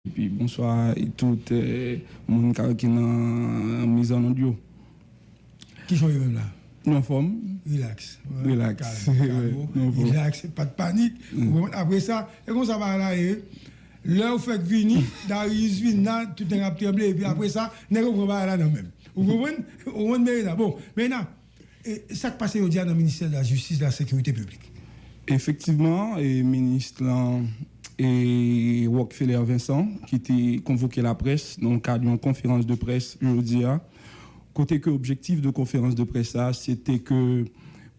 Et puis bonsoir et tout mon qui est mise en audio. Qui sont eux-mêmes là? Non forme. Relax. Ouais, relax. Relax, pas de panique. Après ça, et comme ça va là, là, vous faites venir, Darius vient, tout est à trembler, et puis après ça, vous va là non même. Vous comprenez? Bon, maintenant, ça qui passe au dia dans le ministère de la Justice et de la Sécurité publique. Effectivement, le ministre et Rockefeller Vincent, qui était convoqué la presse dans le cadre d'une conférence de presse aujourd'hui. Côté que l'objectif de conférence de presse, c'était que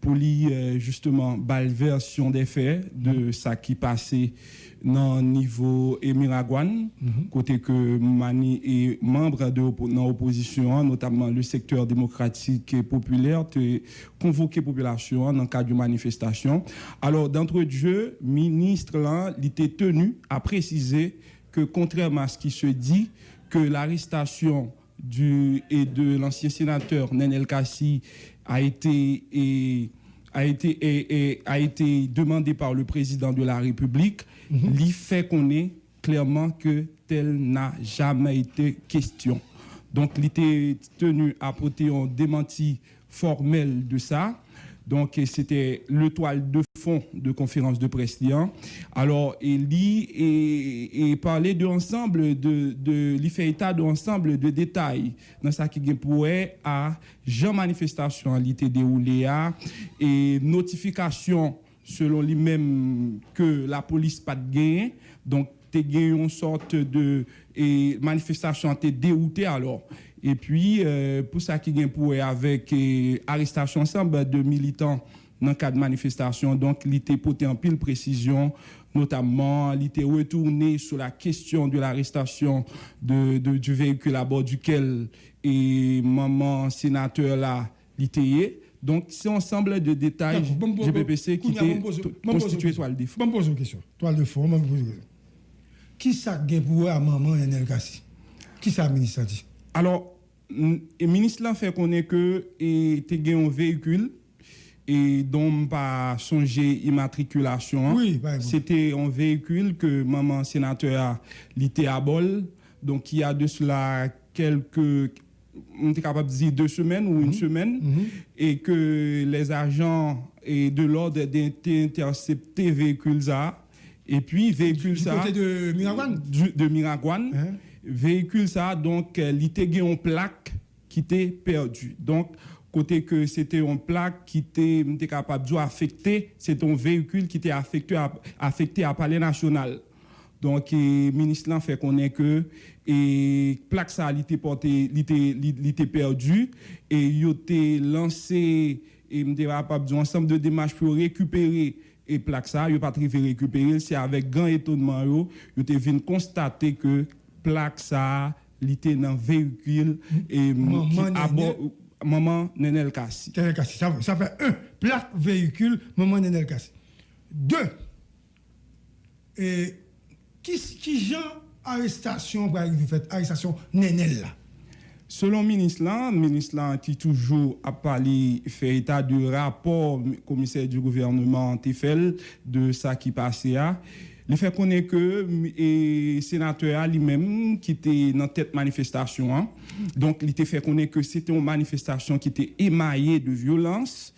pour lui, justement, la version des faits de ça qui passait dans le niveau Miragouane, côté que Mani est membre de l'opposition, notamment le secteur démocratique et populaire, convoqué la population dans le cadre de manifestation. Alors, d'entre jeu, le ministre là, il était tenu à préciser que, contrairement à ce qui se dit, que l'arrestation de l'ancien sénateur Nenel Kassi a été demandé par le président de la République, il fait qu'on est clairement que tel n'a jamais été question. Donc, il était tenu à porter un démenti formel de ça. Donc, c'était le toile de fond de conférence de presse. Alors, il parlait de ensemble il fait état de ensemble de détails dans ça qui pourrait à Jean manifestation l'été déroulé et notification selon lui-même que la police pas de gain. Donc, t'es gagné une sorte de manifestation t'es dérouté alors. Et puis, pour ça qui vient pour avec arrestation ensemble de militants dans le cadre de manifestation, donc il était porté en pile précision, notamment il était retourné sur la question de l'arrestation du véhicule à bord duquel maman sénateur là était. Donc, c'est un ensemble de détails GPPC qui était constitué toile de fond. Je me pose une question. Toile de fond, je me pose une question. Qui ça gagne pour à maman Nenel Kassi? Qui ça ministre dit? Alors, le ministre là fait connaître que tu as un véhicule et dont pas songé immatriculation. Oui, c'était un véhicule que maman sénateur était à bol. Donc il y a de cela quelques, on est capable de dire 2 semaines ou une semaine, et que les agents de l'ordre d'intercepter véhicule ça. Et puis véhicule ça. Du côté de Miragouane. De Miragouane. Véhicule ça, donc, il était en plaque qui était perdue. Donc, côté que c'était une plaque qui était capable de affecter, c'est un véhicule qui était affecté à Palais National. Donc, le ministre là fait connaître que plaque ça, il était perdu et il était lancé un ensemble de démarches pour récupérer et plaque ça, il n'a pas arrivé à récupérer, c'est avec grand étonnement, il était venu constater que plaque ça, il était dans le véhicule et maman Nenel Kassi. Ça fait 1, plaque véhicule, maman Nenel Kassi. 2, et qui genre arrestation pour arriver fait arrestation Nenel là? Selon le ministre là qui toujours a parlé, fait état du rapport commissaire du gouvernement TFL de ça qui passait à. Le fait qu'on est que le sénateur lui-même qui était dans cette manifestation, donc il était fait qu'on est que c'était une manifestation qui était émaillée de violence,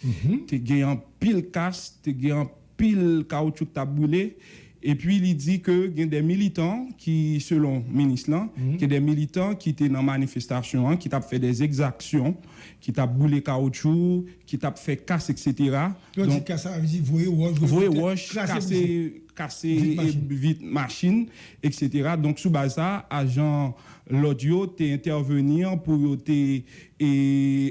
tu gagné en pile casse, tu gagné en pile caoutchouc taboulé. Et puis, il dit que il y a des militants qui, selon le ministre, il y a des militants qui étaient dans la manifestation, qui ont fait des exactions, qui ont boulé caoutchouc, qui ont fait casse, etc. Donc, ça veut dire voyer wash, casser vite machine, etc. Donc, sous base ça, agent l'audio t'est intervenir pour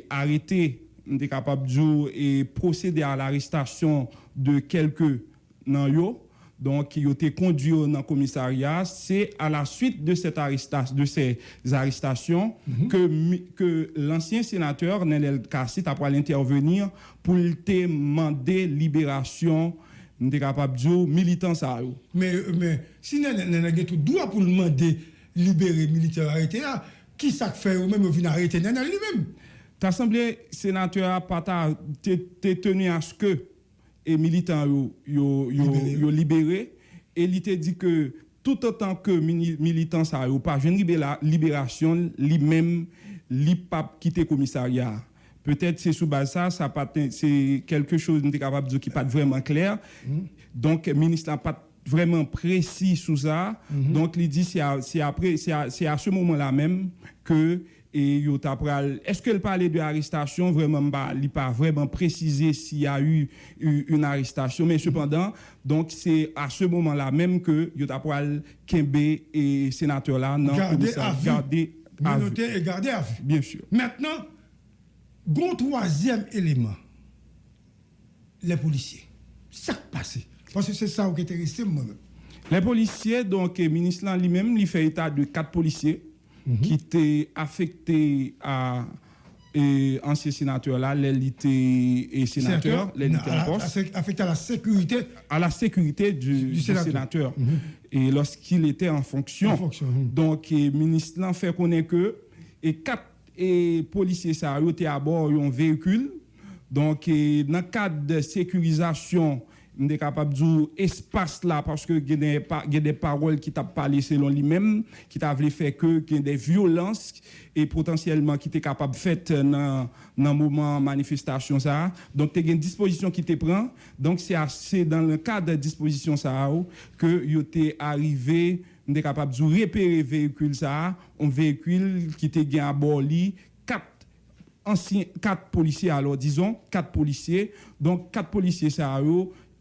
arrêter, t'es capable de procéder à l'arrestation de quelques nan yo. Donc, il a été conduit dans le commissariat. C'est à la suite de ces arrestations que l'ancien sénateur Nenel Kassi a pu intervenir pour demander libération de capable de militants. Mais si Nenel a tout droit pour demander libérer militaires arrêtés, qui ça fait ou même venir arrêter Nenel lui-même? L'Assemblée sénateur a pas tenu à ce que les militants yo libéré et il t'a dit que tout autant que militant ça ou pas jeune libération lui-même li pas quitter commissariat. Peut-être c'est sous base ça pas c'est quelque chose nous capable de dire qui pas vraiment clair. Donc ministre n'a pas vraiment précis sous ça. Donc il dit c'est à ce moment-là même que et est-ce qu'elle parlait de arrestation vraiment il pas vraiment précisé s'il y a eu une arrestation, mais cependant donc c'est à ce moment-là même que Yotapral Kembe et sénateur là non garder à vue et garder à vue, bien sûr. Maintenant bon troisième élément, les policiers, ça passé parce que c'est ça qui était resté moi-même. Les policiers, donc le ministre lui-même il fait état de 4 policiers qui étaient affectés à ancien sénateur là, l'élité sénateur, l'élité en poste, affecté à la sécurité du sénateur. Et lorsqu'il était en fonction. Donc le ministre là fait connaître que 4 policiers ça étaient à bord d'un véhicule. Donc dans le cadre de sécurisation on est capable de dire espace là parce que il y a des paroles qui t'a parlé selon lui-même qui t'a fait que y a des violences et potentiellement qui étaient capables de faire dans moment manifestation ça. Donc il y a une disposition qui te prend. Donc c'est dans le cadre de disposition ça que il était arrivé on est capable de repérer véhicule ça, un véhicule qui était gain à bord li 4 policiers alors disons 4 policiers. Donc 4 policiers ça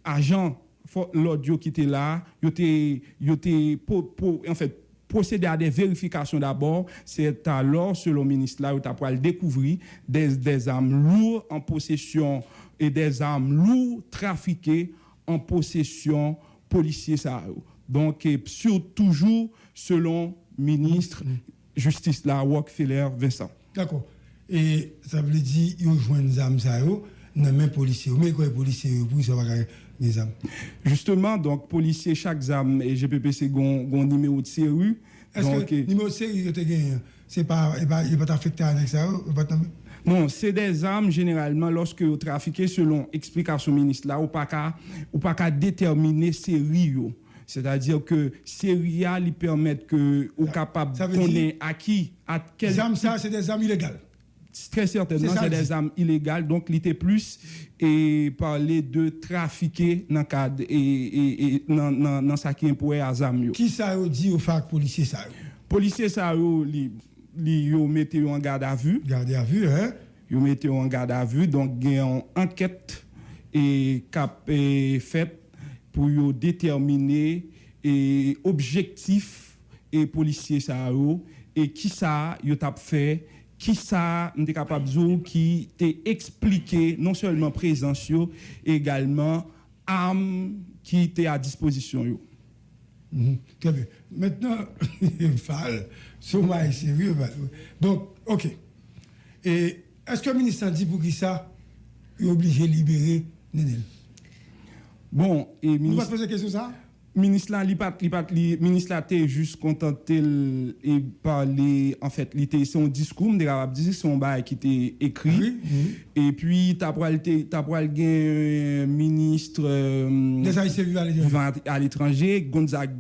agent l'audio qui était là, en fait procéder à des vérifications d'abord, c'est alors selon le ministre là où tu as découvrir des armes lourdes en possession et des armes lourdes trafiquées en possession policier ça. Donc toujours selon ministre justice là Rockefeller Vincent. D'accord. Et ça veut dire ils joignent des armes ça non même policiers mais quoi policiers pour ça va des armes. Justement donc policiers chaque arme et GPPC gon numéro de série. Est-ce que numéro de série c'est pas il pas affecté avec ça non, c'est des armes généralement lorsque vous trafiquez selon explication ministre là ou pas qu'à déterminer série. C'est-à-dire que série a lui permettre que ou capable connaître à quel armes ça c'est des armes illégales. Très certainement, c'est des armes illégales. Donc, il était plus parler de trafiquer dans le cadre et dans ce qui est pour les armes. Qui ça dit au FAC policier ça? Policier ça, ils mettent en garde à vue. Garde à vue, hein? Ils mettent en garde à vue. Donc, il y a une enquête faite pour déterminer objectif et policier ça et qui ça, ils ont fait. Qui ça, on est capable de dire, qui t'est expliqué non seulement présence, également armes qui étaient à disposition. Très bien. Maintenant, Fall, c'est sérieux. Donc, OK. Et est-ce que le ministre a dit pour qui ça, il est obligé de libérer Nenel? Bon, et ministre. Vous poser question ça? Ministre là ministre là était juste contenté et parler en fait il était son discours de capable dire son bail qui était écrit et puis t'as un ministre des Haïtiens vivant à l'étranger Gonzague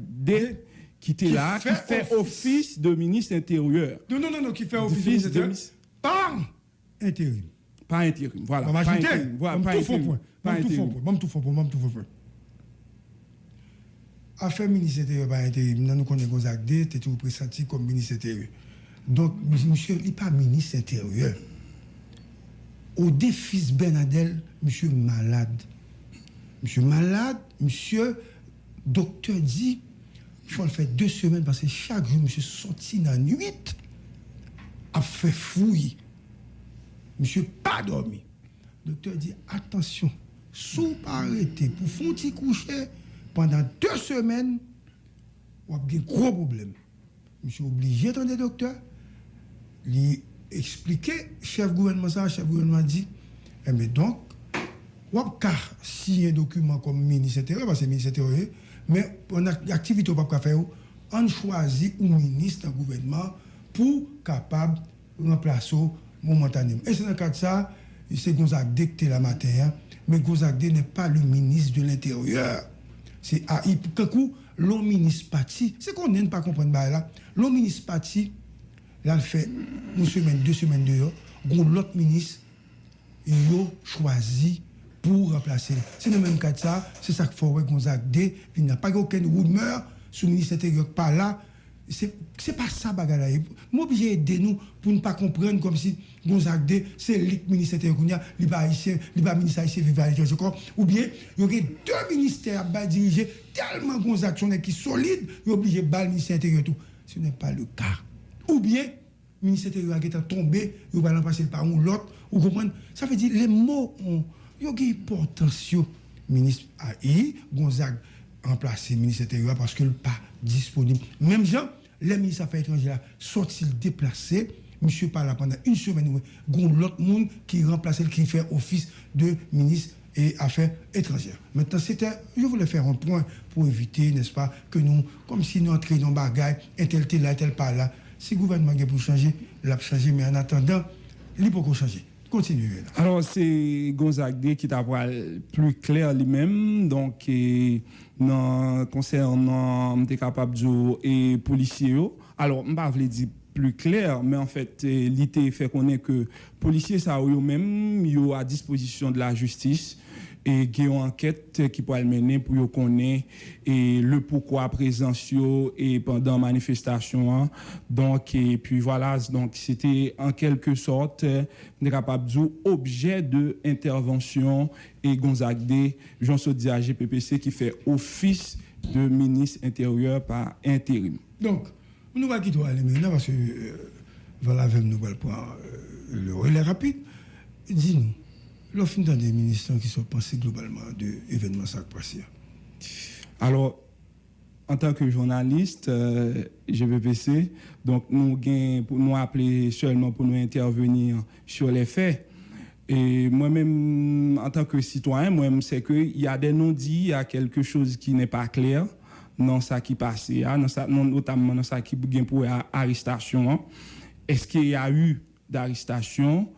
qui était là qui fait office de ministre intérieur. Non qui fait office de ministre intérieur par intérim. Pas intérim, voilà. On va ajouter. Pas intérim. Tout faux point. Affaire ministre intérieur par intérim, nous connaissons Gonzague D, tu es toujours pressenti comme ministre intérieur. Donc, monsieur, il n'est pas ministre intérieur. Au défi Bernadel, monsieur malade. Monsieur docteur dit, il faut le faire 2 semaines parce que chaque jour, monsieur sorti dans la nuit, a fait fouille. Monsieur pas dormi. Docteur dit, attention, sous pas arrêter pour faire coucher, pendant 2 semaines, on a un gros problème. Je suis obligé d'entendre le docteur, lui expliquer, chef gouvernement dit, mais donc, on a signé un document comme ministre intérieur, parce que ministre intérieur, mais on a l'activité qu'on peut faire, on choisit un ministre du gouvernement pour capable de remplacer momentanément. Et c'est dans le cas de ça, c'est Gonzague D qui est la matin, mais Gonzague D n'est pas le ministre de l'Intérieur. C'est à coup l'on ministre parti, c'est qu'on n'aime pas comprendre là. L'on ministre parti, là, il fait une semaine, 2 semaines dehors, l'autre ministre, il a choisi pour remplacer. C'est le même cas de ça, c'est ça qu'il faut voir Gonzague D. Il n'y a pas aucune rumeur sur le ministre intérieur par là. C'est pas ça, bagarre. Moi, obligé d'aider nous pour ne pas comprendre comme si Gonzague D, c'est le ministre intérieur, il va haïtien, il va ministre haïtien, il va haïtien, ou bien, il y aurait 2 ministères à diriger tellement Gonzague sont qui solide, il est obligé de battre le ministère intérieur tout. Ce n'est pas le cas. Ou bien, le ministère intérieur qui est tombé, il va passer par un ou l'autre, vous comprenez? Ça veut dire les mots ont une importance. Ministre AI, Gonzague remplacé ministre intérieur parce qu'il n'est pas disponible. Même gens, les ministres affaires étrangères sont-ils déplacés? Monsieur parle là pendant une semaine, l'autre monde qui remplace, qui fait office de ministre et affaires étrangères. Maintenant, je voulais faire un point pour éviter, n'est-ce pas, que nous, comme si nous entrions dans le bagage, un tel là, tel par là. Si le gouvernement est pour changer, il a changé, mais en attendant, il peut pas changer. Continuez. Alors, c'est Gonzague D qui t'a plus clair lui-même. Donc, concernant des capables et policiers, alors, je ne vais pas dire plus clair, mais en fait, l'idée fait qu'on est que policiers, ça eux-mêmes, ils sont à disposition de la justice et qui ont une enquête qui peut mener pour connaître et le pourquoi présence et pendant manifestation. Donc, et puis voilà, donc c'était en quelque sorte capable de objet de intervention et Gonzague D, Jean-Saud Diagé PPC qui fait office de ministre intérieur par intérim. Donc, nous allons quitter maintenant parce que voilà, avec nous allons prendre le relais rapide. Dis-nous, l'offre des ministres qui sont pensés globalement de l'événement ça passé. Alors, en tant que journaliste, GPPC, donc nous appeler seulement pour nous intervenir sur les faits. Et moi-même, en tant que citoyen, moi-même, c'est qu'il y a des non-dits, il y a quelque chose qui n'est pas clair dans ça qui passe, notamment dans ça qui est pour arrestation. Est-ce qu'il y a eu d'arrestation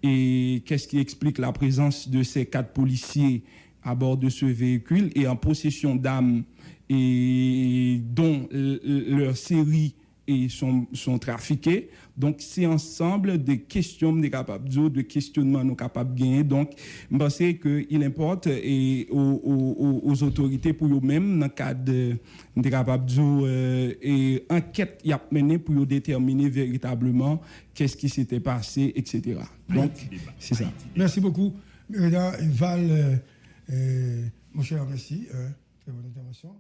et qu'est-ce qui explique la présence de ces 4 policiers à bord de ce véhicule et en possession d'armes et dont leur série et sont trafiqués. Donc, c'est ensemble des questions de questionnements nous capables de gagner. Donc, je pense qu'il importe et aux autorités pour eux-mêmes, dans le cadre de capables et enquête y a mené pour déterminer véritablement qu'est-ce qui s'était passé, etc. Donc, c'est ça. Merci beaucoup. Val, mon cher, merci. Très bonne intervention.